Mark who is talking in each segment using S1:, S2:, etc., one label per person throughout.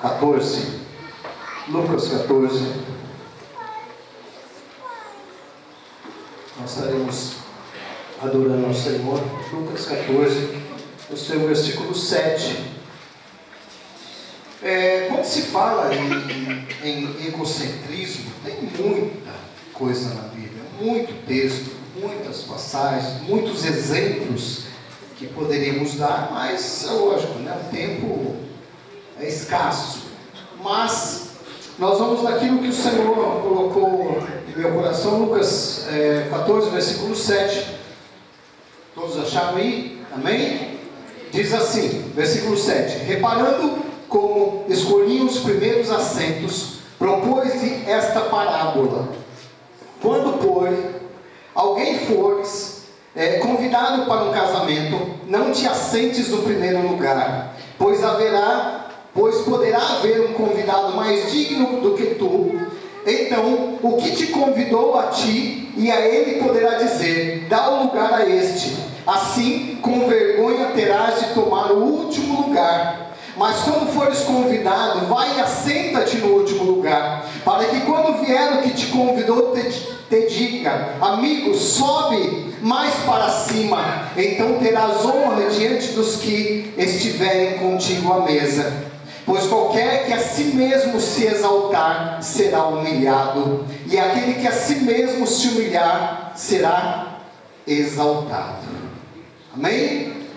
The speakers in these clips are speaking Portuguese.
S1: 14. Lucas 14. Nós estaremos adorando ao Senhor. Lucas 14, o seu versículo 7. Quando se fala em egocentrismo, tem muita coisa na Bíblia, muito texto, muitas passagens, muitos exemplos que poderíamos dar, mas é lógico, né? O tempo é escasso. Mas nós vamos naquilo que o Senhor colocou em meu coração. Lucas 14, versículo 7. Todos acharam aí? Amém? Diz assim, versículo 7: reparando como escolhiam os primeiros assentos, propôs-lhe esta parábola: quando, pois, alguém fores convidado para um casamento, não te assentes no primeiro lugar, pois poderá haver um convidado mais digno do que tu. Então, o que te convidou a ti, e a ele poderá dizer: dá o lugar a este. Assim, com vergonha terás de tomar o último lugar. Mas quando fores convidado, vai e assenta-te no último lugar, para que quando vier o que te convidou te diga: amigo, sobe mais para cima. Então terás honra diante dos que estiverem contigo à mesa. Pois qualquer que a si mesmo se exaltar será humilhado, e aquele que a si mesmo se humilhar será exaltado. Amém?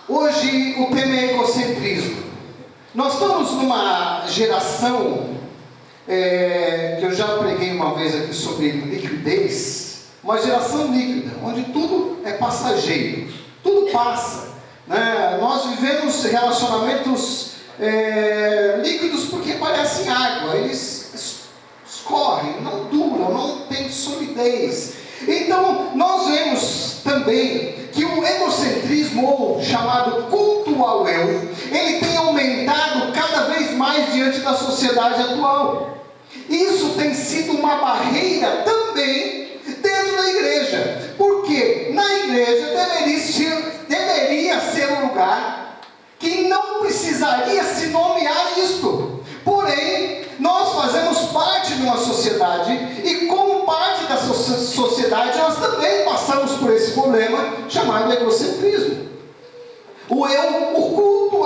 S1: Hoje o tema é egocentrismo. Nós estamos numa geração que eu já preguei uma vez aqui sobre liquidez, uma geração líquida, onde tudo é passageiro, tudo passa, né? Nós vivemos relacionamentos líquidos porque parecem água, eles escorrem, não duram, não tem solidez. Então nós vemos também que o egocentrismo, ou chamado culto ao eu, ele tem aumentado cada vez mais diante da sociedade atual. Isso tem sido uma barreira também dentro da igreja, porque na igreja deveria ser um lugar que não precisaria se nomear isto. Porém, nós fazemos parte de uma sociedade, e como parte da sociedade, nós também passamos por esse problema chamado egocentrismo. O eu, o culto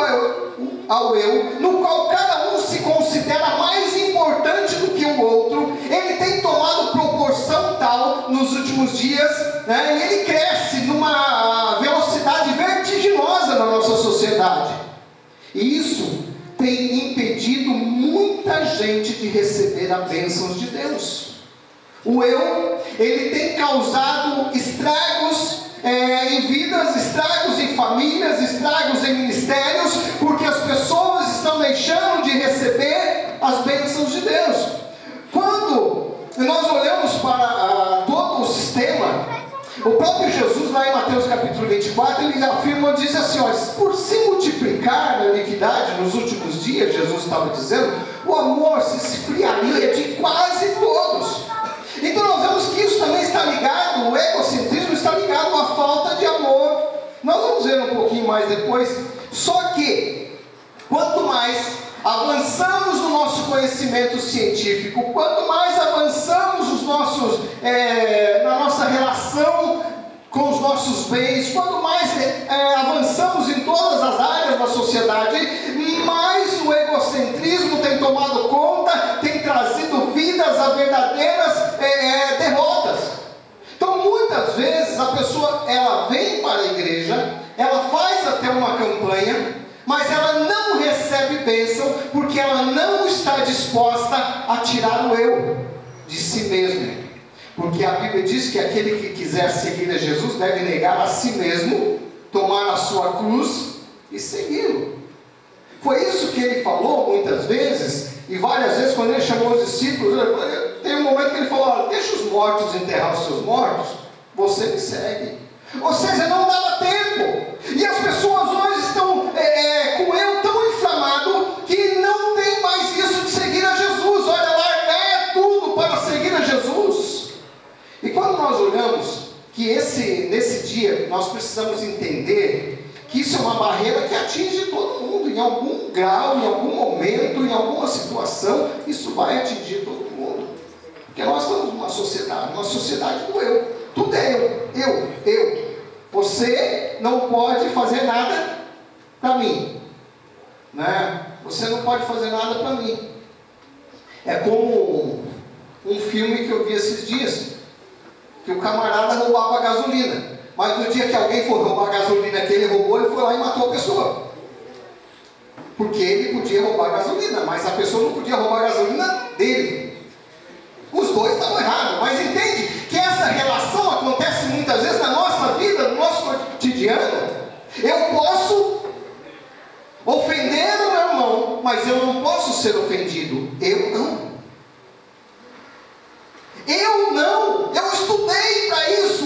S1: ao eu, no qual cada um se considera mais importante do que o outro, ele tem tomado proporção tal nos últimos dias, né? E ele cresce numa velocidade vertiginosa na nossa sociedade. E isso tem impedido muita gente de receber as bênçãos de Deus. O eu, ele tem causado estragos em vidas, estragos em famílias, estragos em ministérios, porque as pessoas estão deixando de receber as bênçãos de Deus. Quando nós olhamos para todo o sistema, o próprio Jesus, lá em Mateus capítulo 24, ele afirma, diz assim: olha, por se multiplicar a iniquidade nos últimos dias, Jesus estava dizendo, o amor se esfriaria de quase todos. Então nós vemos que isso também está ligado, o egocentrismo está ligado à falta de amor. Nós vamos ver um pouquinho mais depois. Só que, quanto mais avançamos no nosso conhecimento científico, quanto mais avançamos na nossa relação com os nossos bens, quanto mais avançamos em todas as áreas da sociedade, mais o egocentrismo tem tomado conta, tem trazido vidas a verdadeiras derrotas. Então muitas vezes a pessoa, ela vem para a igreja, ela faz até uma campanha, mas ela não recebe bênção, porque ela não está disposta a tirar o eu de si mesma. Porque a Bíblia diz que aquele que quiser seguir a Jesus deve negar a si mesmo, tomar a sua cruz e segui-lo. Foi isso que ele falou muitas vezes, e várias vezes quando ele chamou os discípulos, tem um momento que ele falou: olha, deixa os mortos enterrar os seus mortos, você me segue. Ou seja, não dava tempo. E as pessoas hoje estão com o eu tão inflamado que não tem mais isso de seguir a Jesus. Olha, largar tudo para seguir a Jesus. E quando nós olhamos que nesse dia nós precisamos entender que isso é uma barreira que atinge todo mundo, em algum grau, em algum momento, em alguma situação, isso vai atingir todo mundo. Porque nós estamos numa sociedade do eu. Tudo é eu. Você não pode fazer nada para mim, né? Você não pode fazer nada para mim. É como um filme que eu vi esses dias, que o camarada roubava a gasolina, mas no dia que alguém for roubar a gasolina que ele roubou, ele foi lá e matou a pessoa, porque ele podia roubar a gasolina, mas a pessoa não podia roubar a gasolina dele. Os dois estavam errados, mas entende que essa relação acontece muitas vezes na nossa vida, no nosso cotidiano. Eu posso ofender o meu irmão, mas eu não posso ser ofendido. Eu estudei para isso,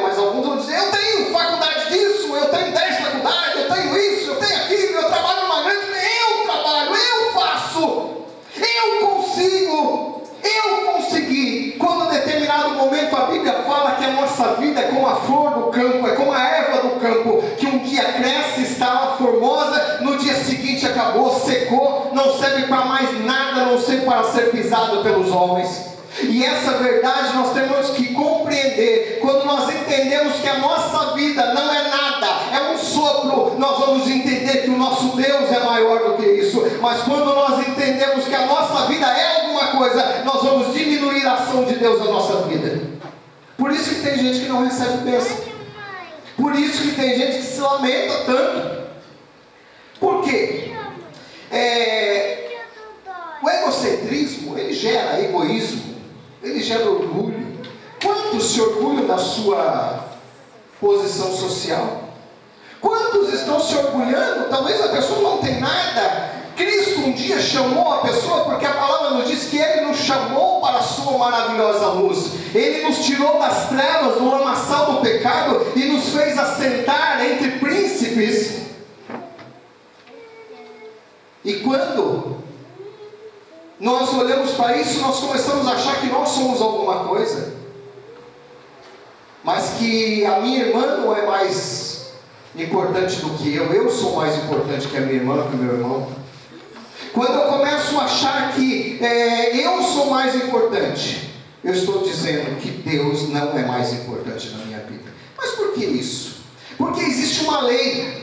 S1: mas alguns vão dizer, eu tenho faculdade disso, eu tenho 10 faculdades, eu tenho isso, eu tenho aquilo, eu trabalho numa grande, eu faço, eu consigo, eu consegui. Quando em determinado momento a Bíblia fala que a nossa vida é como a flor do campo, é como a erva do campo, que um dia cresce, está lá formosa, no dia seguinte acabou, secou, não serve para mais nada, a não ser para ser pisado pelos homens. E essa verdade nós temos que compreender. Quando nós entendemos que a nossa vida não é nada, é um sopro, nós vamos entender que o nosso Deus é maior do que isso. Mas quando nós entendemos que a nossa vida é alguma coisa, nós vamos diminuir a ação de Deus na nossa vida. Por isso que tem gente que não recebe bênção. Por isso que tem gente que se lamenta tanto. Por quê? O egocentrismo, ele gera egoísmo, ele gera orgulho. Quantos se orgulham da sua posição social? Quantos estão se orgulhando? Talvez a pessoa não tem nada. Cristo um dia chamou a pessoa, porque a palavra nos diz que Ele nos chamou para a sua maravilhosa luz. Ele nos tirou das trevas, do lamaçal do pecado, e nos fez assentar entre príncipes. E quando nós olhamos para isso, nós começamos a achar que nós somos alguma coisa, mas que a minha irmã não é mais importante do que eu sou mais importante que a minha irmã, que o meu irmão. Quando eu começo a achar que eu sou mais importante, eu estou dizendo que Deus não é mais importante na minha vida. Mas por que isso? Porque existe uma lei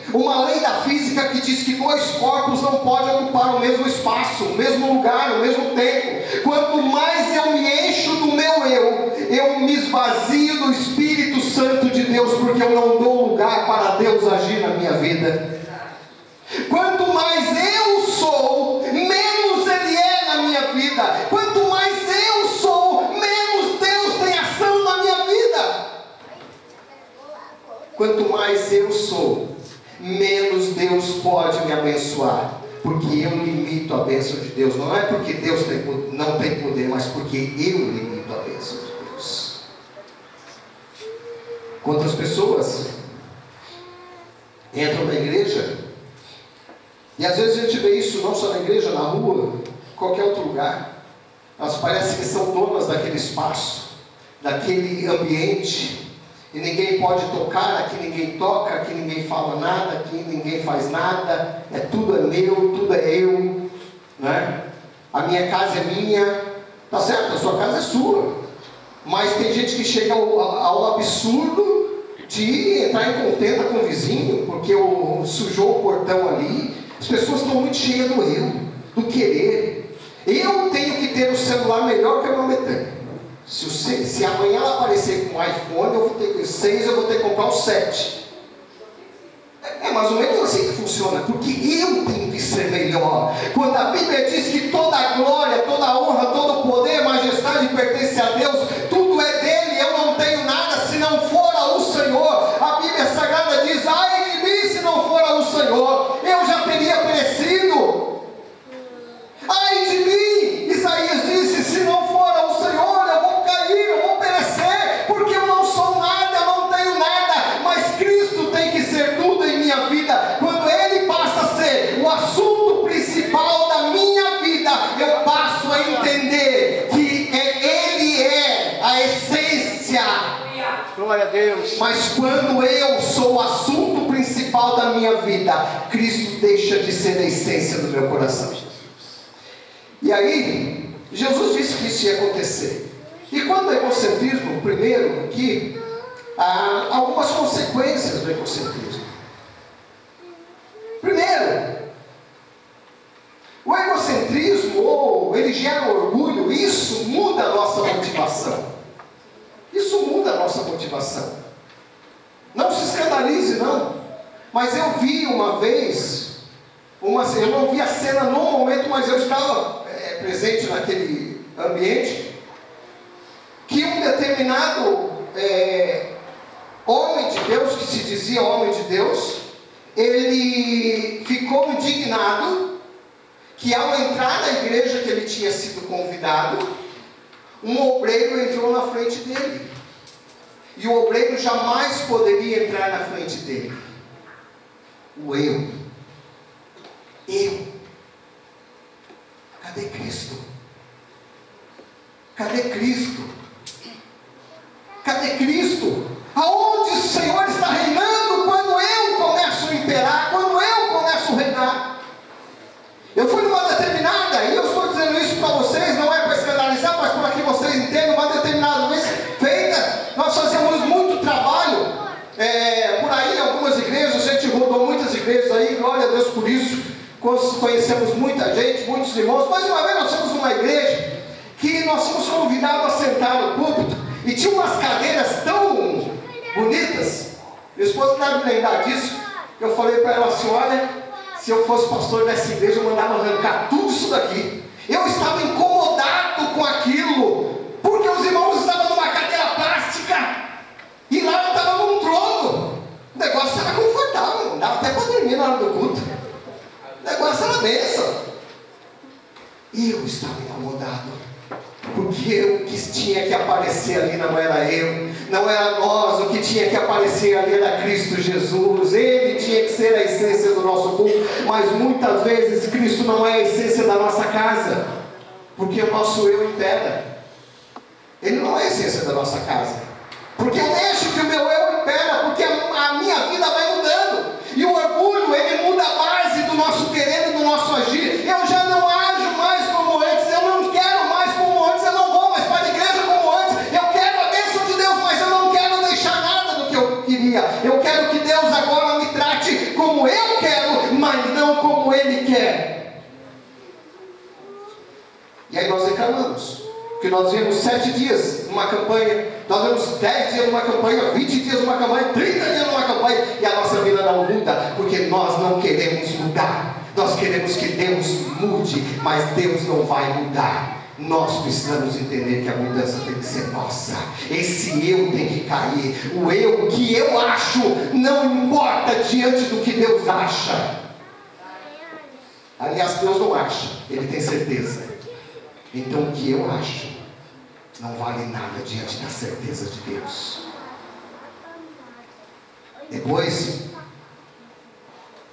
S1: da física que diz que dois corpos não podem ocupar o mesmo espaço, o mesmo lugar, o mesmo tempo. Quanto mais eu me encho do meu eu me esvazio do Espírito Santo de Deus, porque eu não dou lugar para Deus agir na minha vida. Quanto mais eu sou, menos Ele é na minha vida. Quanto mais eu sou, menos Deus tem ação na minha vida. Quanto mais eu sou, menos Deus pode me abençoar, porque eu limito a bênção de Deus. Não é porque Deus não tem poder, mas porque eu limito a bênção de Deus. Quantas pessoas entram na igreja, e às vezes a gente vê isso não só na igreja, na rua, em qualquer outro lugar. Elas parecem que são donas daquele espaço, daquele ambiente, e ninguém pode tocar, aqui ninguém toca, aqui ninguém fala nada, aqui ninguém faz nada, tudo é meu, tudo é eu, né? A minha casa é minha, tá certo, a sua casa é sua, mas tem gente que chega ao absurdo de entrar em contenda com o vizinho, porque sujou o portão ali. As pessoas estão muito cheias do eu, do querer. Eu tenho que ter o celular melhor que o meu metano. Se amanhã ela aparecer com um iPhone, eu vou ter 6, eu vou ter que comprar o 7. É mais ou menos assim que funciona, porque eu tenho que ser melhor. Quando a Bíblia diz que toda a glória, toda a honra, todo o poder, majestade pertence a Deus, tudo é dele, eu não tenho nada se não for ao Senhor. A Bíblia Sagrada diz, ai de mim se não for ao Senhor, eu já teria perecido. Ai de mim, Isaías disse, se não for ao Senhor, eu vou cair, eu vou perecer, porque eu não sou nada, eu não tenho nada, mas Cristo tem que ser tudo em minha vida. Quando Ele passa a ser o assunto principal da minha vida, eu passo a entender que Ele é
S2: glória a Deus.
S1: Mas quando eu sou o assunto principal da minha vida, Cristo deixa de ser a essência do meu coração. E aí, Jesus disse que isso ia acontecer. E quanto ao egocentrismo, primeiro aqui, há algumas consequências do egocentrismo. Primeiro, o egocentrismo, ou ele gera orgulho, isso muda a nossa motivação. Isso muda a nossa motivação. Não se escandalize, não. Mas eu vi uma vez, eu não vi a cena no momento, mas eu estava presente naquele ambiente, que um determinado homem de Deus, que se dizia homem de Deus, ele ficou indignado que ao entrar na igreja que ele tinha sido convidado, um obreiro entrou na frente dele. E o obreiro jamais poderia entrar na frente dele. O eu. Cadê Cristo? Cadê Cristo? Cadê Cristo? Aonde o Senhor está reinando quando eu começo a imperar, quando eu começo a reinar? Eu fui numa determinada, e eu estou dizendo isso para vocês, não é para escandalizar, mas para que vocês entendam, uma determinada vez feita, nós fazemos muito trabalho, por aí em algumas igrejas, a gente rodou muitas igrejas aí, glória a Deus por isso, conhecemos muita gente, muitos irmãos, mas uma vez nós fomos numa igreja, que nós fomos convidados a sentar no púlpito, e tinha umas cadeiras tão bonitas, minha esposa deve lembrar disso, que eu falei para ela assim, olha, se eu fosse pastor dessa igreja, eu mandava arrancar tudo isso daqui. Eu estava incomodado com aquilo, porque os irmãos estavam numa cadeira plástica, e lá eu estava num trono. O negócio era confortável, não dava até para dormir na hora do culto. O negócio era bênção. E eu estava incomodado, porque o que tinha que aparecer ali não era eu, não era nós, o que tinha que aparecer ali era Cristo Jesus. Ele tinha que ser a essência do nosso culto, mas muitas vezes Cristo não é a essência da nossa casa, porque o nosso eu impera. Ele não é a essência da nossa casa, porque eu deixo que o meu eu impera, porque a minha vida vai mudando, e o orgulho, ele muda a base do nosso querer e do nosso agir. Eu já não ajo mais como antes, eu não quero mais como antes, eu não vou mais para a igreja como antes, eu quero a bênção de Deus, mas eu não quero deixar nada do que eu queria. Eu quero que Deus agora me trate como eu quero, mas não como Ele quer. E aí nós reclamamos, porque nós vemos 7 dias numa campanha, nós vemos 10 dias numa campanha, 20 dias numa campanha, 30 dias numa campanha, e a nossa vida não muda, porque nós não queremos mudar. Nós queremos que Deus mude, mas Deus não vai mudar. Nós precisamos entender que a mudança tem que ser nossa. Esse eu tem que cair. O eu que eu acho não importa diante do que Deus acha. Aliás, Deus não acha, Ele tem certeza. Então o que eu acho não vale nada diante da certeza de Deus. Depois,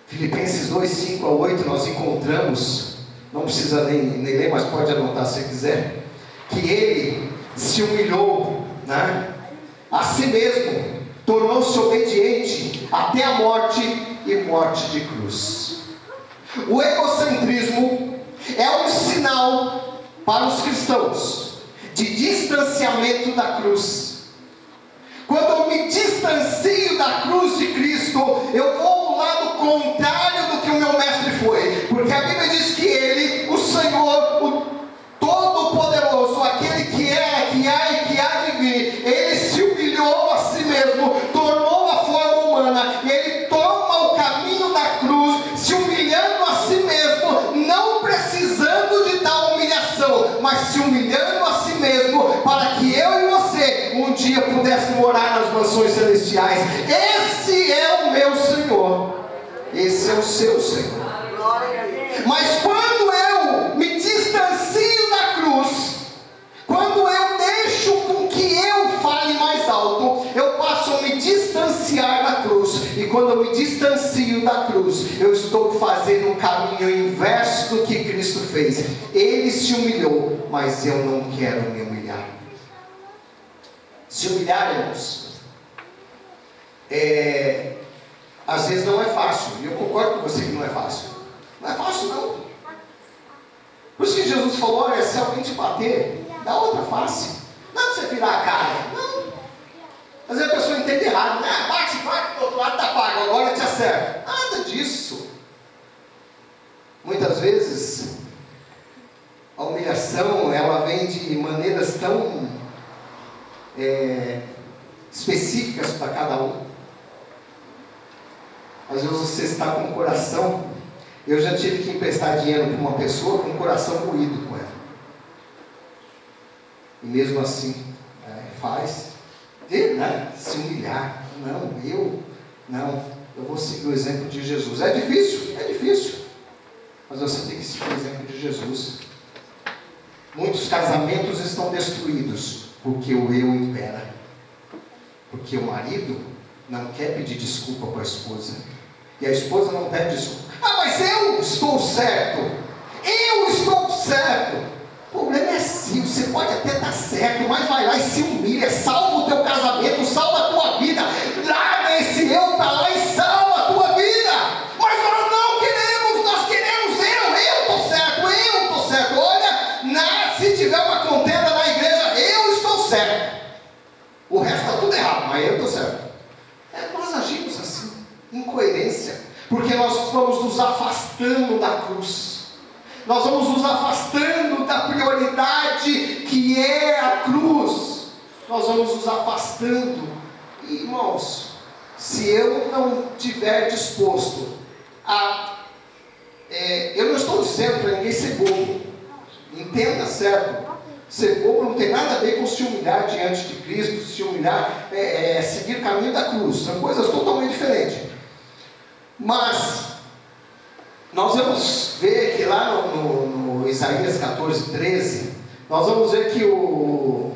S1: Filipenses 2, 5 a 8, nós encontramos, não precisa nem ler, mas pode anotar se quiser, que Ele se humilhou, né, a si mesmo, tornou-se obediente até a morte e morte de cruz. O egocentrismo é um sinal para os cristãos de distanciamento da cruz. Quando eu me distancio da cruz de Cristo, eu vou ao lado contrário do que o meu mestre foi, porque a Bíblia diz que Ele, o Senhor, o Todo-Poderoso, aquele que era, que há e que há de vir, Ele se humilhou a si mesmo, tornou a forma humana, e Ele toma o caminho da cruz, se humilhando a si mesmo, não precisando de tal humilhação, mas se humilhando a si mesmo, para que eu e você um dia pudesse morar nas mansões celestiais. Esse é o meu Senhor, esse é o seu Senhor. Mas quando eu me distancio da cruz, quando eu deixo com que eu fale mais alto, eu passo a me distanciar da cruz. E quando eu me distancio da cruz, eu estou fazendo um caminho inverso do que Cristo fez. Ele se humilhou, mas eu não quero me humilhar. Se humilhar, irmãos, às vezes não é fácil, e eu concordo com você que não é fácil. Não é fácil, não. Por isso que Jesus falou: olha, se alguém te bater, dá outra face. Não é pra você virar a cara. Não. Às vezes a pessoa entende errado. Bate, do outro lado tá pago, agora te acerta. Nada disso. Muitas vezes a humilhação, ela vem de maneiras tão específicas para cada um. Às vezes você está com o coração. Eu já tive que emprestar dinheiro para uma pessoa com o coração moído com ela. E mesmo assim, faz. Se humilhar. Eu vou seguir o exemplo de Jesus. É difícil. Mas você tem que seguir o exemplo de Jesus. Muitos casamentos estão destruídos porque o eu impera. Porque o marido não quer pedir desculpa para a esposa. E a esposa não pede desculpa. Mas eu estou certo. O problema é assim, você pode até estar certo, mas vai lá e se humilha, salva o teu casamento, salva a tua vida, larga esse eu para lá e salva a tua vida. Mas nós não queremos, nós queremos eu estou certo. Olha, se tiver uma contenda na igreja, eu estou certo. O resto está tudo errado, mas eu estou certo. Nós agimos assim, incoerência, porque nós vamos nos afastando da cruz. Nós vamos nos afastando da prioridade que é a cruz. Nós vamos nos afastando. E, irmãos, se eu não estiver disposto a... eu não estou dizendo para ninguém ser bobo. Entenda certo. Ser bobo não tem nada a ver com se humilhar diante de Cristo, se humilhar, seguir o caminho da cruz. São coisas totalmente diferentes. Mas nós vamos ver que lá no Isaías 14:13, nós vamos ver que o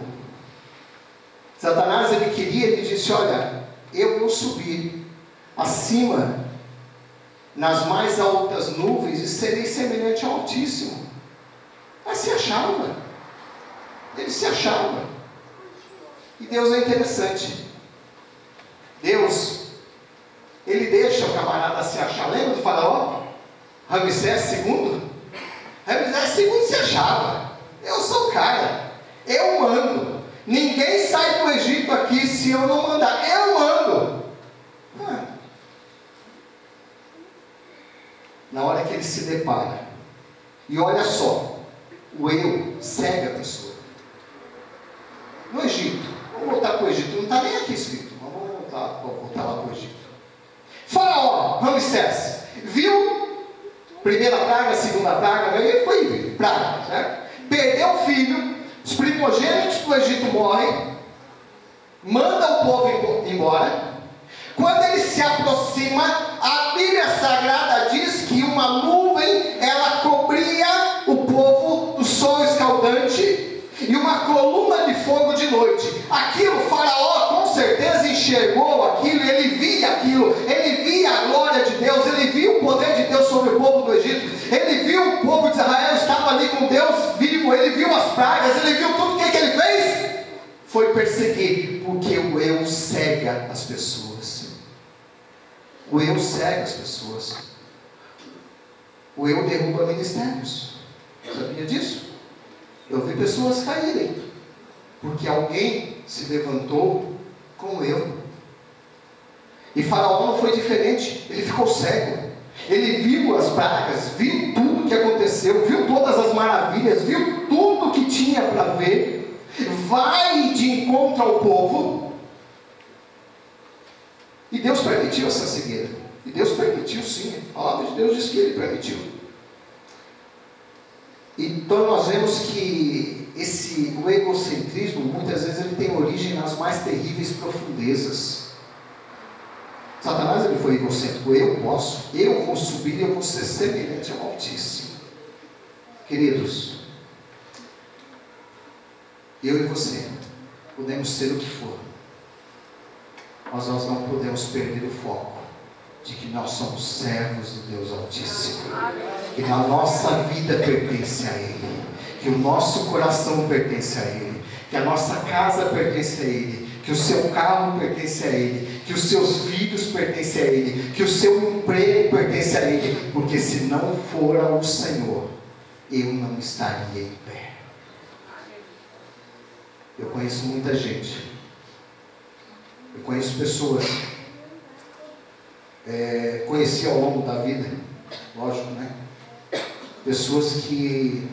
S1: Satanás, ele disse: olha, eu vou subir acima, nas mais altas nuvens, e serei semelhante ao Altíssimo. Mas se achava. Ele se achava. E Deus é interessante. Deus, ele deixa o camarada se achar. Lembra do faraó? Ramsés II? Ramsés II se achava. Eu sou o cara. Eu mando. Ninguém sai do Egito aqui se eu não mandar. Eu mando. Na hora que ele se depara. E olha só. O eu cega a pessoa. No Egito. Vamos voltar para o Egito. Não está nem aqui escrito. Vamos voltar lá para o Egito. Faraó, Ramsés, viu? Primeira praga, segunda praga, foi praga, certo? Perdeu o filho, os primogênitos do Egito morrem, manda o povo embora. Quando ele se aproxima, a Bíblia Sagrada diz que uma nuvem, ela cobria o povo do sol escaldante, e uma coluna de fogo de noite. Aquilo, o faraó com certeza enxergou aquilo, ele via a glória de Deus, ele viu o poder de Deus sobre o povo do Egito, ele viu o povo de Israel estava ali com Deus vivo, ele viu as pragas, ele viu tudo. O que ele fez? Foi perseguir, porque o eu cega as pessoas. O eu cega as pessoas. O eu derruba ministérios. Sabia disso? Eu vi pessoas caírem, porque alguém se levantou com o eu. E Faraó não foi diferente, ele ficou cego. Ele viu as pragas, viu tudo que aconteceu, viu todas as maravilhas, viu tudo que tinha para ver, vai de encontro ao povo. E Deus permitiu essa cegueira. E Deus permitiu sim, a palavra de Deus diz que Ele permitiu. Então nós vemos que o egocentrismo, muitas vezes ele tem origem nas mais terríveis profundezas. Satanás, ele foi egocêntrico. Eu vou subir e eu vou ser semelhante ao Altíssimo. Queridos, eu e você podemos ser o que for, mas nós não podemos perder o foco de que nós somos servos do Deus Altíssimo, que a nossa vida pertence a Ele, que o nosso coração pertence a Ele, que a nossa casa pertence a Ele, que o seu carro pertence a Ele, que os seus filhos pertencem a Ele, que o seu emprego pertence a Ele, porque se não for ao Senhor, eu não estaria em pé. Eu conheço muita gente, eu conheço pessoas, conheci ao longo da vida, lógico, né? Pessoas que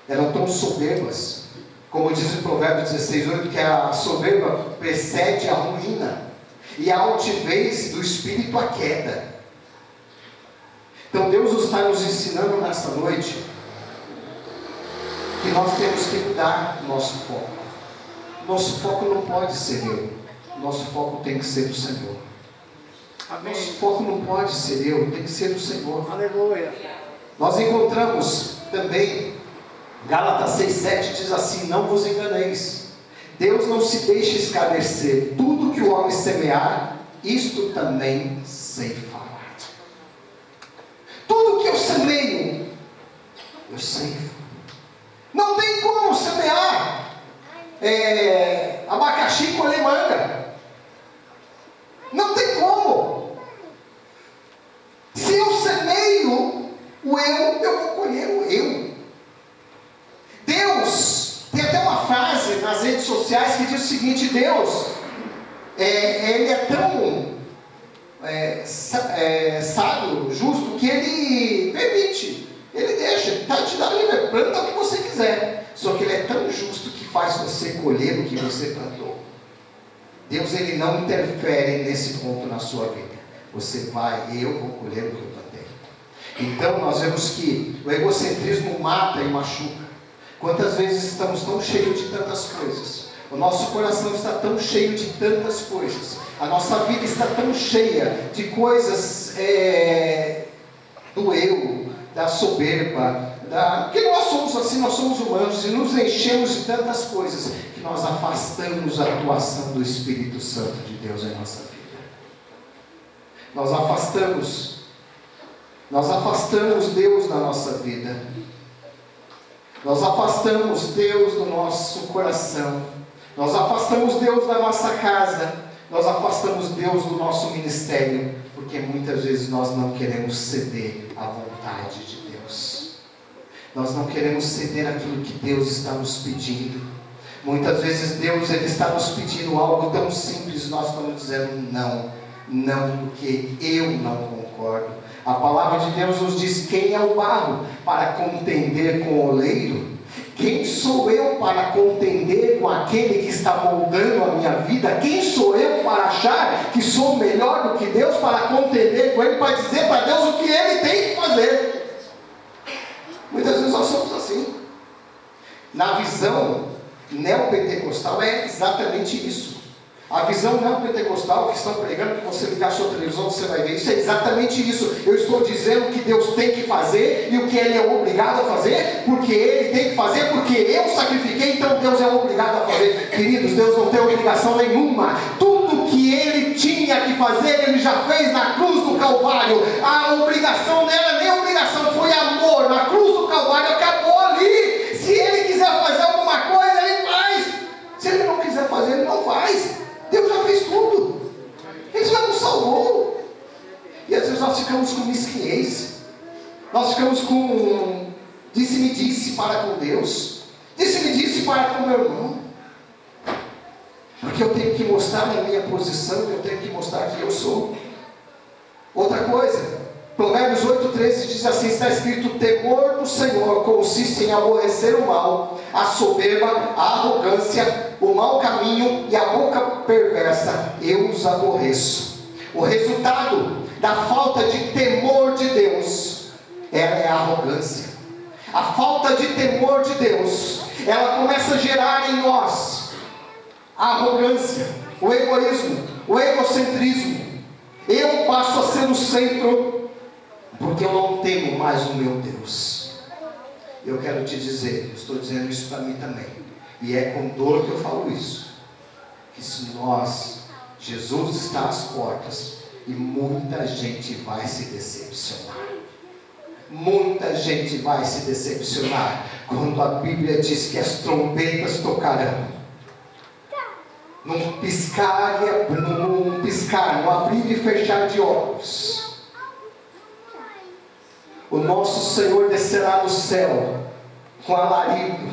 S1: eram tão soberbas, como diz o Provérbio 16:8, que a soberba precede a ruína, e a altivez do espírito a queda. Então Deus está nos ensinando nesta noite, que nós temos que mudar o nosso foco. Nosso foco não pode ser eu, nosso foco tem que ser o Senhor.
S2: Amém.
S1: Nosso foco não pode ser eu, tem que ser o Senhor.
S2: Aleluia.
S1: Nós encontramos também, Gálatas 6:7 diz assim: não vos enganeis, Deus não se deixa escarnecer, tudo que o homem semear, isto também ceifará. Tudo que eu semeio, eu ceifo. Não tem como semear abacaxi e colher manga. Não tem como. Se eu semeio o eu vou colher o eu. Deus, tem até uma frase nas redes sociais que diz o seguinte: Deus, Ele é tão sábio, justo, que Ele permite, Ele deixa, Ele está te dando livre, planta o que você quiser. Só que Ele é tão justo que faz você colher o que você plantou. Deus, Ele não interfere nesse ponto na sua vida. Você vai, eu vou colher o que eu plantei. Então nós vemos que o egocentrismo mata e machuca. Quantas vezes estamos tão cheios de tantas coisas, o nosso coração está tão cheio de tantas coisas, a nossa vida está tão cheia de coisas do eu, da soberba, que nós somos assim, nós somos humanos e nos enchemos de tantas coisas que nós afastamos a atuação do Espírito Santo de Deus em nossa vida. Nós afastamos Deus da nossa vida. Nós afastamos Deus do nosso coração. Nós afastamos Deus da nossa casa. Nós afastamos Deus do nosso ministério, porque muitas vezes nós não queremos ceder à vontade de Deus. Nós não queremos ceder aquilo que Deus está nos pedindo. Muitas vezes Deus, Ele está nos pedindo algo tão simples, nós estamos dizendo não, porque eu não concordo. A palavra de Deus nos diz: quem é o barro para contender com o oleiro? Quem sou eu para contender com aquele que está moldando a minha vida? Quem sou eu para achar que sou melhor do que Deus, para contender com Ele, para dizer para Deus o que Ele tem que fazer? Muitas vezes nós somos assim. Na visão neopentecostal é exatamente isso. A visão neopentecostal que estão pregando, que você ligar a sua televisão, você vai ver, isso é exatamente isso. Eu estou dizendo o que Deus tem que fazer e o que Ele é obrigado a fazer, porque Ele tem que fazer, porque eu sacrifiquei, então Deus é obrigado a fazer. Queridos, Deus não tem obrigação nenhuma. Tudo que Ele tinha que fazer, Ele já fez na cruz do Calvário. A obrigação não era nem obrigação, foi amor. Na cruz do Calvário acabou ali. Se Ele quiser fazer alguma coisa, Ele faz. Se Ele não quiser fazer, Ele não faz. Deus já fez tudo. Ele já nos salvou. E às vezes nós ficamos com mesquinhez. Nós ficamos com disse-me-disse para com Deus. Disse-me-disse para com meu irmão. Porque eu tenho que mostrar a minha posição. Eu tenho que mostrar que eu sou. Outra coisa. Provérbios 8:13 diz assim, está escrito: o temor do Senhor consiste em aborrecer o mal, a soberba, a arrogância, o mau caminho e a boca perversa. Eu os aborreço. O resultado da falta de temor de Deus é a arrogância. A falta de temor de Deus, ela começa a gerar em nós a arrogância, o egoísmo, o egocentrismo. Eu passo a ser o centro, porque eu não temo mais o meu Deus. Eu quero te dizer, estou dizendo isso para mim também, e é com dor que eu falo isso, que se nós, Jesus está às portas, e muita gente vai se decepcionar. Muita gente vai se decepcionar quando a Bíblia diz que as trombetas tocarão. num piscar, num abrir e fechar de olhos, o nosso Senhor descerá do céu com alarido,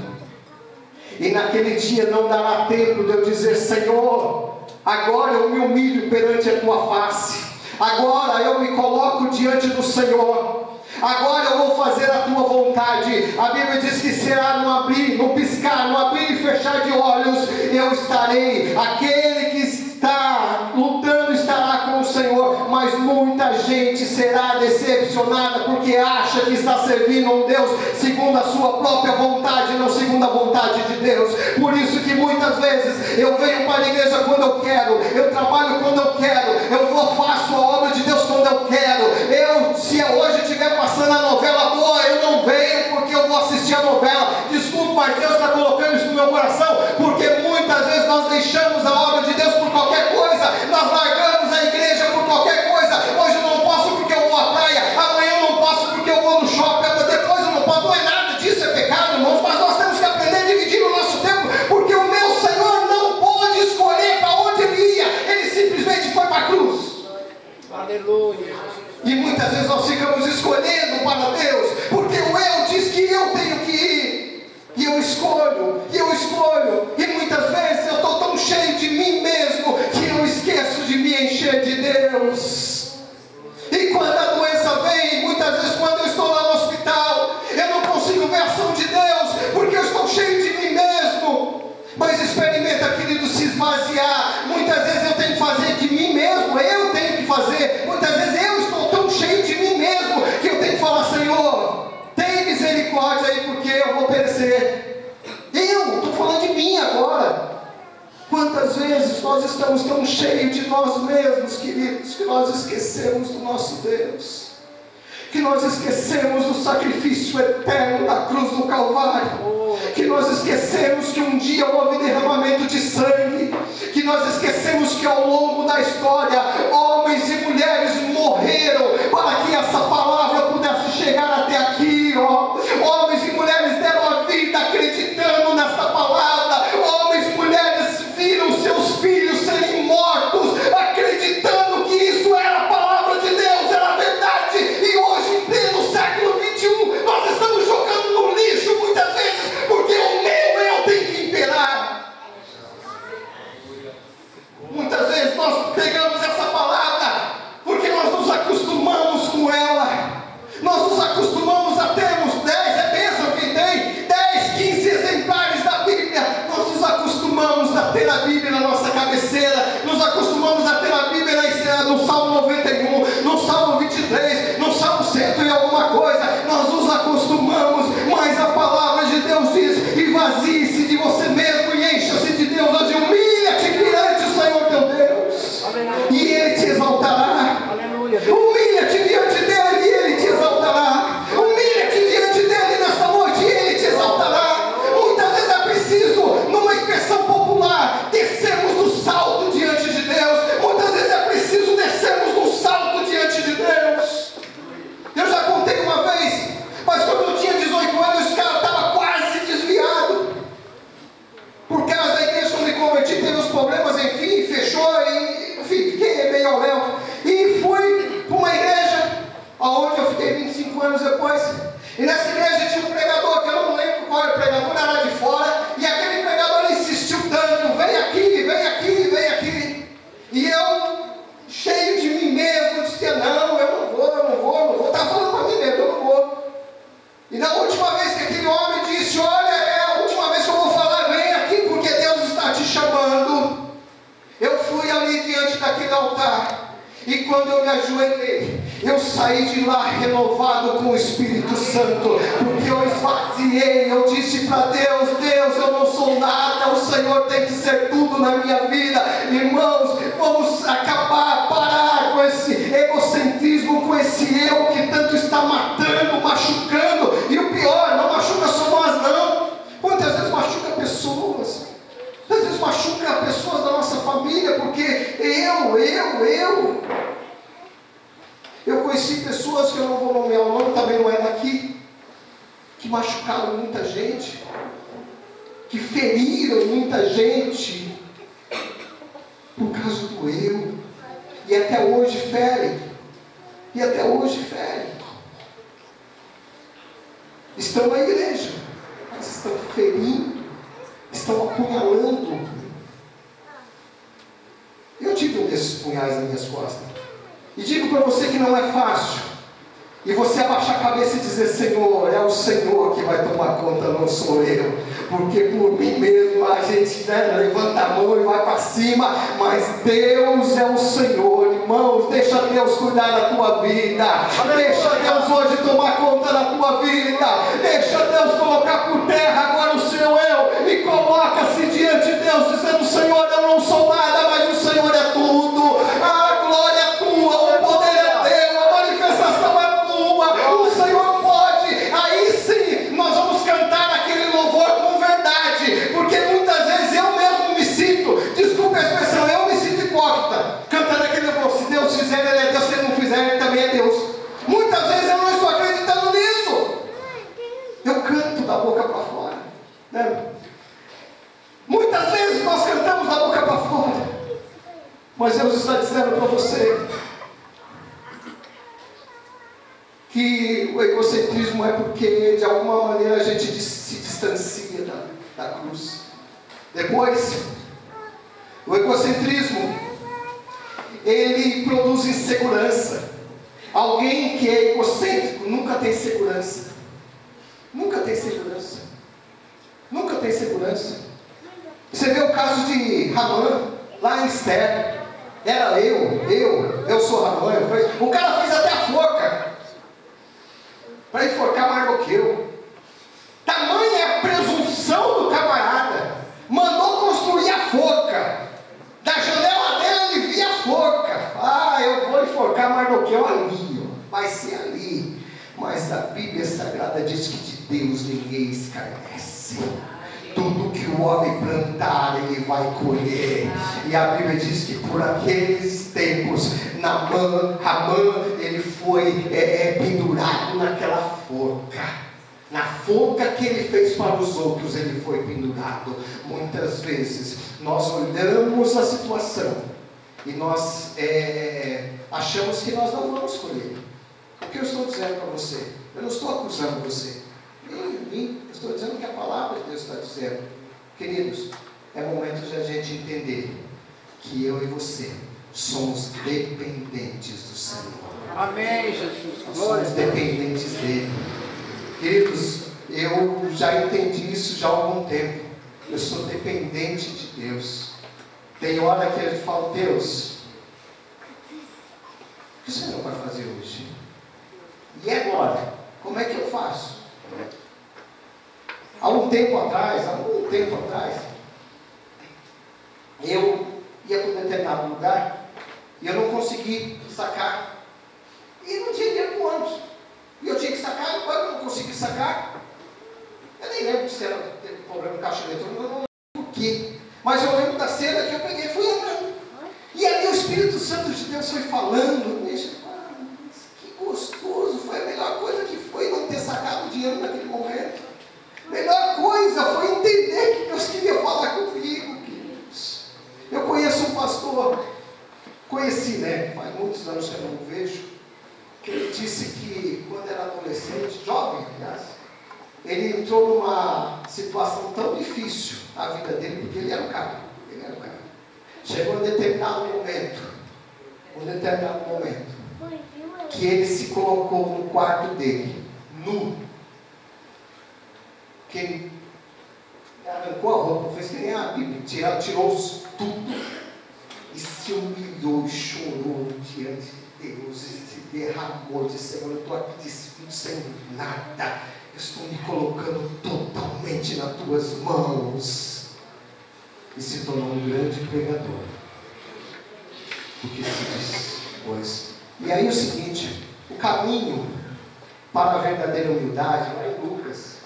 S1: e naquele dia não dará tempo de eu dizer: Senhor, agora eu me humilho perante a tua face, agora eu me coloco diante do Senhor, agora eu vou fazer a tua vontade. A Bíblia diz que será no abrir, no piscar, no abrir e fechar de olhos, eu estarei. Aquele que está lutando estará com o Senhor, mas muita gente será decepcionada, porque acha que está servindo a um Deus segundo a sua própria vontade, não segundo a vontade de Deus. Por isso que muitas vezes eu venho para a igreja quando eu quero, eu trabalho quando eu quero, eu faço a obra de Deus quando eu quero. Se hoje estiver passando a novela boa, eu não venho porque eu vou assistir a novela. Desculpe, mas Deus está colocando isso no meu coração, porque muitas vezes nós deixamos a obra de Deus por qualquer coisa, nós largamos a igreja por qualquer coisa. Hoje eu não posso porque eu vou à praia, amanhã eu não posso porque eu vou no shopping, depois eu não posso. Não é nada disso, é pecado, irmãos, mas nós temos que aprender a dividir o nosso tempo, porque o meu Senhor não pôde escolher para onde ele ia, ele simplesmente foi para a cruz.
S2: Aleluia.
S1: E muitas vezes nós ficamos escolhendo para Deus, porque o eu diz que eu tenho que ir, e eu escolho, e muitas vezes eu estou tão cheio de mim mesmo, que eu esqueço de me encher de Deus. E quando a doença vem, muitas vezes quando eu estou lá no hospital, eu não consigo ver a ação de Deus, porque eu estou cheio de mim mesmo. Mas experimenta, querido, se esvaziar. Muitas vezes eu tenho que fazer de mim mesmo, eu tenho que fazer. Muitas vezes eu estou tão cheio de mim mesmo, que eu tenho que falar: Senhor, tem misericórdia aí, porque eu vou perecer. Eu estou falando de mim agora. Quantas vezes nós estamos tão cheios de nós mesmos, queridos, que nós esquecemos do nosso Deus, que nós esquecemos do sacrifício eterno da cruz do Calvário, que nós esquecemos que um dia houve derramamento de sangue, que nós esquecemos que ao longo da história homens e mulheres morreram para que essa palavra pudesse chegar até aqui, ó. Homens e mulheres deram a vida acreditando nessa palavra, homens e mulheres viram seus filhos serem mortos acreditando que isso era a palavra de Deus, era a verdade. E hoje, em pleno século 21, nós estamos jogando no lixo muitas vezes, porque o meu eu tem que imperar. Muitas vezes nós pegamos essa palavra porque nós nos acostumamos com ela, nós nos acostumamos a termos 10, é bênção quem tem 10, 15 exemplares da Bíblia. Nós nos acostumamos a ter a Bíblia na nossa cabeceira, nos acostumamos a ter a Bíblia no Salmo 91, no Salmo 23, no Salmo 100 e alguma coisa. Nós nos acostumamos, mas a palavra de Deus diz: esvazie-se de você mesmo e encha-se de Deus. Hoje humilha-te perante o Senhor teu Deus, e Ele te exaltará. Humilha-te diante dEle e Ele te exaltará. Humilha-te diante dEle nesta noite e Ele te exaltará. Muitas vezes é preciso, numa expressão popular, descermos do salto diante de Deus. Muitas vezes é preciso descermos do salto diante de Deus. Eu já contei uma vez, mas quando eu tinha 18 anos, esse cara estava quase desviado. Por causa da igreja, quando me converti, teve uns problemas, enfim, fechou, e enfim, fiquei meio ao léu. E fui para uma igreja, onde eu fiquei 25 anos depois. E nessa igreja tinha um pregador, que eu não lembro qual era o pregador, era de fora. E aquele pregador insistiu tanto: vem aqui, vem aqui, vem aqui. E eu, cheio de mim mesmo, dizia: não, eu não vou. Estava falando para mim mesmo: eu não vou. E na última vez que aquele homem disse: olha, é a última vez que eu vou falar, vem aqui porque Deus está te chamando. Eu fui ali diante daquele altar. E quando eu me ajoelhei, eu saí de lá renovado com o Espírito Santo, porque eu esvaziei, eu disse para Deus: Deus, eu não sou nada, o Senhor tem que ser tudo na minha vida. Irmãos, vamos parar com esse egocentrismo, com esse eu que tanto está matando, machucando. E o pior, não machuca só nós não, quantas vezes machuca pessoas. Às vezes machuca pessoas da nossa família, porque eu conheci pessoas que eu não vou nomear o nome, também não é daqui, que machucaram muita gente, que feriram muita gente, doeu. E até hoje fere. E até hoje fere. Estão na igreja, mas estão ferindo, estão apunhalando. Eu tive um desses punhais nas minhas costas. E digo para você que não é fácil. E você abaixar a cabeça e dizer: Senhor, é o Senhor que vai tomar conta, não sou eu. Porque por mim mesmo a gente levanta a mão e vai para cima. Mas Deus é o Senhor, irmãos. Deixa Deus cuidar da tua vida. Deixa Deus hoje tomar conta da tua vida. Deixa Deus colocar por terra agora o seu eu. E coloca-se diante de Deus dizendo: Senhor, eu não sou nada, mas o Senhor é tudo. A glória é tua, o poder é teu, a manifestação é tua. O Senhor pode. Aí sim nós vamos cantar aquele louvor com verdade. Porque muitas vezes eu mesmo me sinto, desculpa a expressão, eu me sinto hipócrita cantando aquele louvor. Se Deus fizer, Ele é Deus. Se Ele não fizer, Ele também é Deus. Muitas vezes eu não estou acreditando nisso. Eu canto da boca para fora, né? Muitas vezes nós cantamos da boca para fora, mas Deus está dizendo para você que o egocentrismo é porque de alguma maneira a gente se distancia da cruz. Depois, o egocentrismo, ele produz insegurança. Alguém que é egocêntrico nunca tem segurança. Nunca tem segurança. Nunca tem segurança. Você vê o caso de Ramã, lá em Esther. Era eu sou Ramã. O cara fez até a forca para enforcar Mardoqueu. Tamanha a presunção do camarada. Mandou construir a forca. Da janela dele ele via a forca. Ah, eu vou enforcar Mardoqueu ali, ó. Vai ser ali. Mas a Bíblia Sagrada diz que de Deus ninguém escarnece. Tudo que o homem plantar, ele vai colher. E a Bíblia diz que por aqueles tempos, Ramã, ele foi pendurado naquela forca. Na forca que ele fez para os outros, ele foi pendurado. Muitas vezes, nós olhamos a situação e nós achamos que nós não vamos colher. O que eu estou dizendo para você? Eu não estou acusando você. Eu estou dizendo que a palavra de Deus está dizendo. Queridos, é momento de a gente entender que eu e você somos dependentes do Senhor.
S2: Amém, Jesus.
S1: Nós somos dependentes dele. Queridos, eu já entendi isso já há algum tempo. Eu sou dependente de Deus. Tem hora que eu falo: Deus, o que o Senhor vai fazer hoje? E agora? Como é que eu faço? Há um tempo atrás, eu ia para um determinado lugar e eu não consegui sacar. E não tinha dinheiro no ônibus. E eu tinha que sacar, e quando eu não consegui sacar, eu nem lembro se teve problema no caixa eletrônico, eu não lembro por quê. Mas eu lembro da cena que eu peguei e fui andando. E ali o Espírito Santo de Deus foi falando. Que gostoso, foi a melhor coisa que foi não ter sacado o dinheiro naquele momento. Melhor coisa foi entender que Deus queria falar comigo, queridos. Eu conheço um pastor, faz muitos anos que eu não o vejo, que ele disse que quando era adolescente, jovem, aliás, ele entrou numa situação tão difícil na vida dele, porque ele era o cara. Chegou um determinado momento, que ele se colocou no quarto dele, nu. Que ele arrancou a roupa, fez que nem a Bíblia, tirou tudo e se humilhou e chorou diante de Deus e se derramou, disse: Senhor, eu estou aqui despido sem nada, eu estou me colocando totalmente nas tuas mãos. E se tornou um grande pregador, porque se diz, pois. E aí o seguinte, o caminho para a verdadeira humildade, lá em Lucas,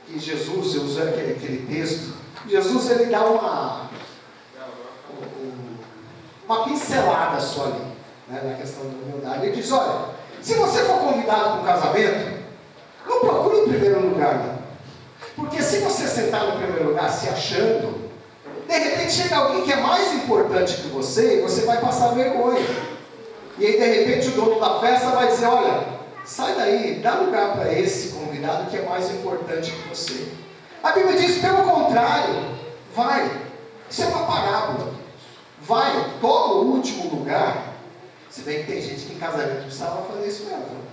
S1: que Jesus, eu usei aquele texto, Jesus ele dá uma pincelada só ali, né, na questão da humildade. Ele diz: olha, se você for convidado para um casamento, não procure o primeiro lugar, não. Porque se você sentar no primeiro lugar se achando, de repente repente chega alguém que é mais importante que você e você vai passar vergonha. E aí de repente o dono da festa vai dizer, olha, sai daí, dá lugar para esse convidado que é mais importante que você. A Bíblia diz, pelo contrário, vai. Isso é uma parábola. Vai, toma o último lugar. Se bem que tem gente que em casamento precisava fazer isso mesmo.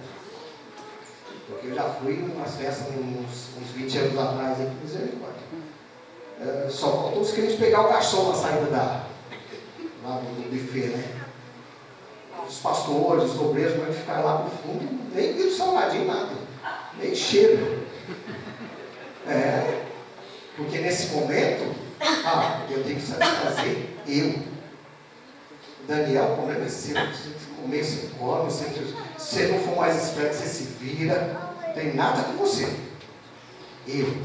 S1: Porque eu já fui em umas festas uns 20 anos atrás, aqui em misericórdia. Só faltou os crentes pegar o garçom na saída lá do buffet, né? Os pastores, os obreiros vão ficar lá no fundo, nem viram salgadinho, nada, nem cheiro. Porque nesse momento, eu tenho que satisfazer eu. Daniel, o problema é seu, você comer, você come, se você não for mais esperto, você se vira, não tem nada com você. Eu.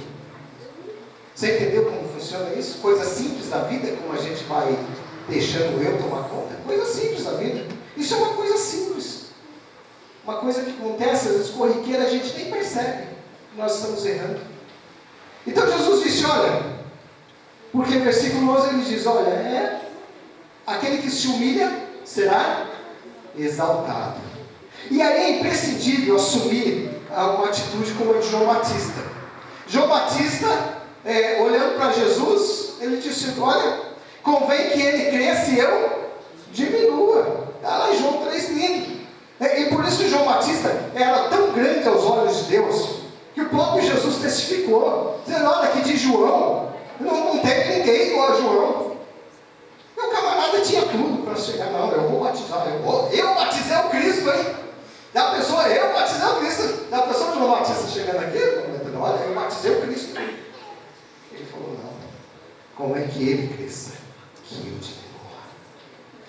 S1: Você entendeu como funciona isso? Coisa simples da vida, como a gente vai deixando eu tomar conta. Coisa simples da vida. Isso é uma coisa simples. Uma coisa que acontece, às vezes corriqueira, a gente nem percebe que nós estamos errando. Então Jesus disse, olha, porque no versículo 11 ele diz, olha, aquele que se humilha será exaltado. E aí é imprescindível assumir uma atitude como a de João Batista. João Batista, olhando para Jesus, ele disse, olha, convém que ele cresça e eu diminua. Está lá em João 3,30. E por isso que João Batista era tão grande aos olhos de Deus, que o próprio Jesus testificou, dizendo, olha, que de João, não teve ninguém igual a João. Meu camarada tinha tudo para chegar, não, eu vou batizar, eu batizei o Cristo, hein? Da pessoa, eu batizei o Cristo. Da pessoa de João Batista chegando aqui, olha, eu batizei o Cristo. Ele falou, não, como é que ele cresça? Que eu diminua.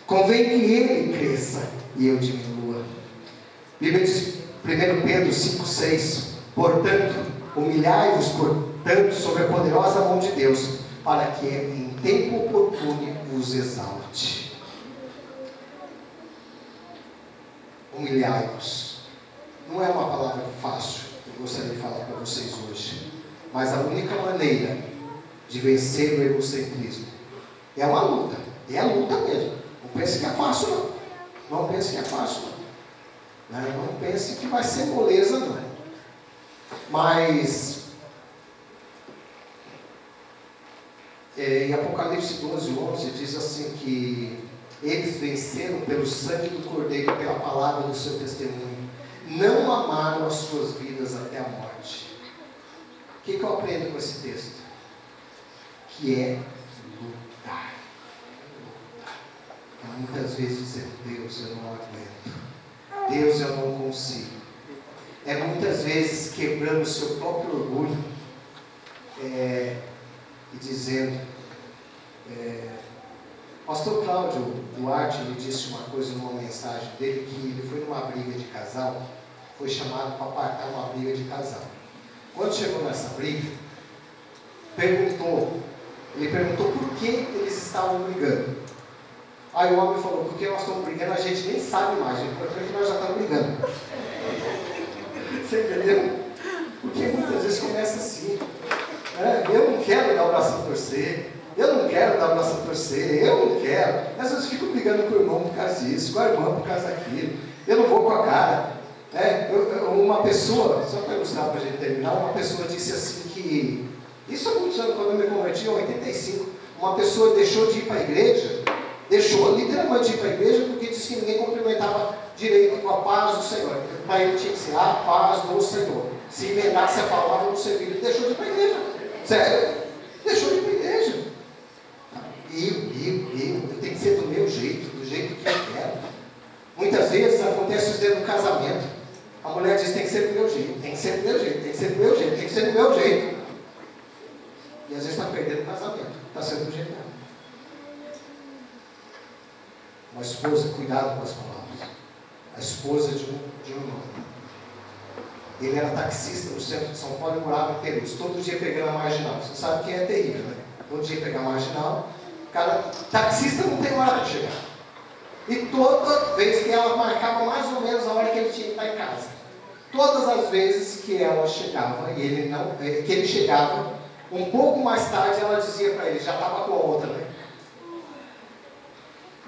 S1: Convém que ele cresça e eu diminua. A Bíblia diz, 1 Pedro 5,6, portanto, humilhai-vos, portanto, sob a poderosa mão de Deus, para que em tempo oportuno vos exalte. Humilhai-vos. Não é uma palavra fácil que eu gostaria de falar para vocês hoje, mas a única maneira de vencer o egocentrismo é uma luta. É a luta mesmo. Não pense que é fácil, não. Não pense que é fácil, não. Não pense que vai ser moleza, não. Mas em Apocalipse 12:11 diz assim que eles venceram pelo sangue do Cordeiro, pela palavra do seu testemunho, não amaram as suas vidas até a morte. O que eu aprendo com esse texto? Que é lutar. Muitas vezes dizendo, Deus, eu não aguento, Deus, eu não consigo. Muitas vezes quebrando o seu próprio orgulho e dizendo, pastor Cláudio Duarte, ele disse uma coisa numa mensagem dele, que ele foi numa briga de casal, foi chamado para apartar uma briga de casal. Quando chegou nessa briga, ele perguntou por que eles estavam brigando. Aí o homem falou, porque nós estamos brigando, a gente nem sabe mais, o importante é que nós já estamos brigando. Você entendeu? Porque muitas vezes começa assim, eu não quero dar o braço a torcer, eu não quero dar o braço a torcer, eu não quero. Às vezes eu fico brigando com o irmão por causa disso, com a irmã por causa daquilo, eu não vou com a cara. Uma pessoa, só para ilustrar para a gente terminar, uma pessoa disse assim que, isso há muitos anos, quando eu me converti, em 85, uma pessoa deixou de ir para a igreja, deixou literalmente de ir para a igreja porque disse que ninguém cumprimentava direito com a paz do Senhor. Para ele tinha que ser a paz do Senhor. Se emendasse a palavra do serviço, ele deixou de ir para a igreja. Sério? Deixou de ir para a igreja. Eu tenho que ser do meu jeito, do jeito que eu quero. Muitas vezes acontece isso dentro do casamento. A mulher diz, tem que ser do meu jeito, tem que ser do meu jeito, tem que ser do meu jeito, tem que ser do meu jeito. E às vezes está perdendo o casamento, está sendo do jeito dela. Uma esposa, cuidado com as palavras. A esposa de um irmão. Ele era taxista no centro de São Paulo e morava em Perus. Todo dia pegando a marginal. Você sabe que é terrível, né? Todo dia pegar a marginal. Cara, taxista não tem hora para chegar. E toda vez que ela marcava mais ou menos a hora que ele tinha que estar em casa. Todas as vezes que ela chegava, que ele chegava, um pouco mais tarde ela dizia para ele, já estava com a outra, né?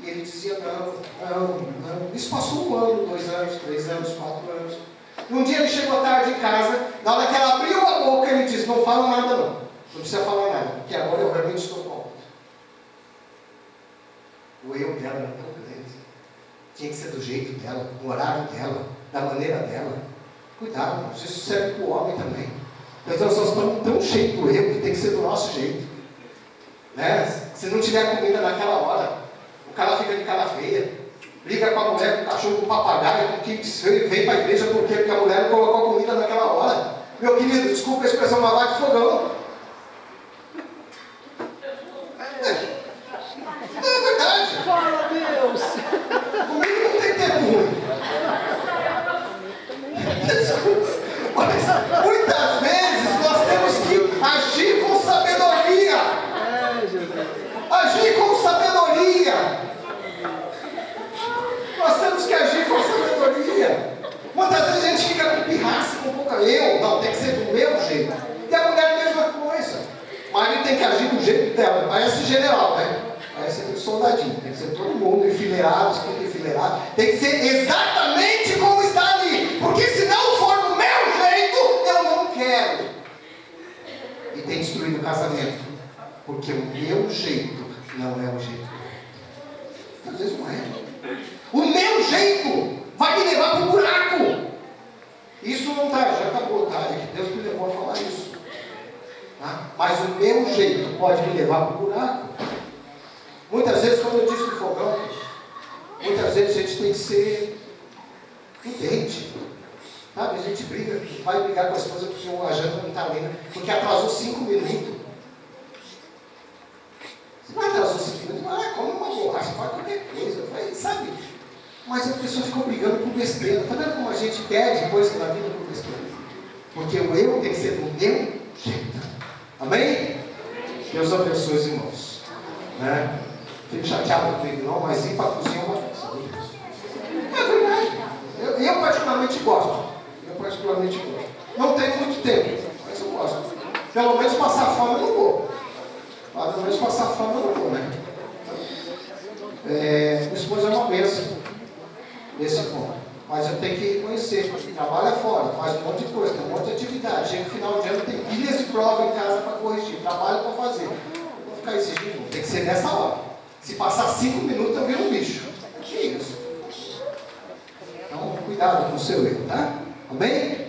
S1: E ele dizia, não. Isso passou 1 ano, 2 anos, 3 anos, 4 anos. E um dia ele chegou tarde em casa, na hora que ela abriu a boca, ele disse, não fala nada não. Não precisa falar nada, porque agora eu realmente estou com a outra. O eu dela era tão grande. Tinha que ser do jeito dela, no horário dela, da maneira dela. Cuidado, irmãos, isso serve para o homem também. Nós estamos tão cheios do eu que tem que ser do nosso jeito. Né? Se não tiver comida naquela hora, o cara fica de cara feia. Briga com a mulher, com o cachorro, com o papagaio, com quem vem para a igreja porque a mulher não colocou a comida naquela hora. Meu querido, desculpa a expressão, mas vai de fogão. Não é verdade?
S2: Fala, Deus!
S1: Comigo não tem tempo ruim. Mas muitas vezes nós temos que agir com sabedoria. Agir com sabedoria. Nós temos que agir com sabedoria. Muitas vezes a gente fica com pirraça, com pouca eu. Não, tem que ser do meu jeito. E a mulher a mesma coisa. Mas ele tem que agir do jeito dela. Parece general, né? Parece aquele soldadinho. Tem que ser todo mundo enfileirado, enfileirado. Tem que ser exatamente como está ali. Porque se não for do meu jeito, eu não quero. E tem destruído o casamento. Porque o meu jeito não é o jeito. Às vezes não é. O meu jeito vai me levar para o buraco. Isso não está, já acabou, tá? É que Deus me levou a falar isso. Tá? Mas o meu jeito pode me levar para o buraco. Muitas vezes, quando eu disse do fogão, muitas vezes a gente tem que ser prudente. Sabe? A gente briga, vai brigar com a esposa porque a janta não está linda, porque atrasou 5 minutos. Você não atrasou 5 minutos, come uma borracha, faz qualquer coisa, vai, sabe? Mas a pessoa ficou brigando por besteira. Está vendo como a gente perde coisa na vida por besteira? Porque o eu tem que ser do meu jeito. Amém? Deus abençoe os irmãos. Né? Fico chateado comigo não, mas ir para a cozinha é uma coisa. É verdade. Eu particularmente gosto. Não tenho muito tempo, mas eu gosto. Pelo menos passar fome eu não vou. Pelo menos passar fome eu não vou, né? Minha esposa é uma bênção nesse ponto. Mas eu tenho que reconhecer. Trabalha fora, faz um monte de coisa, tem um monte de atividade. Chega no final de ano, tem pilhas de prova em casa para corrigir, trabalho para fazer. Eu vou ficar exigindo, tem que ser nessa hora. Se passar 5 minutos, eu viro um bicho. Que isso? Então, cuidado com o seu erro, tá? Amém?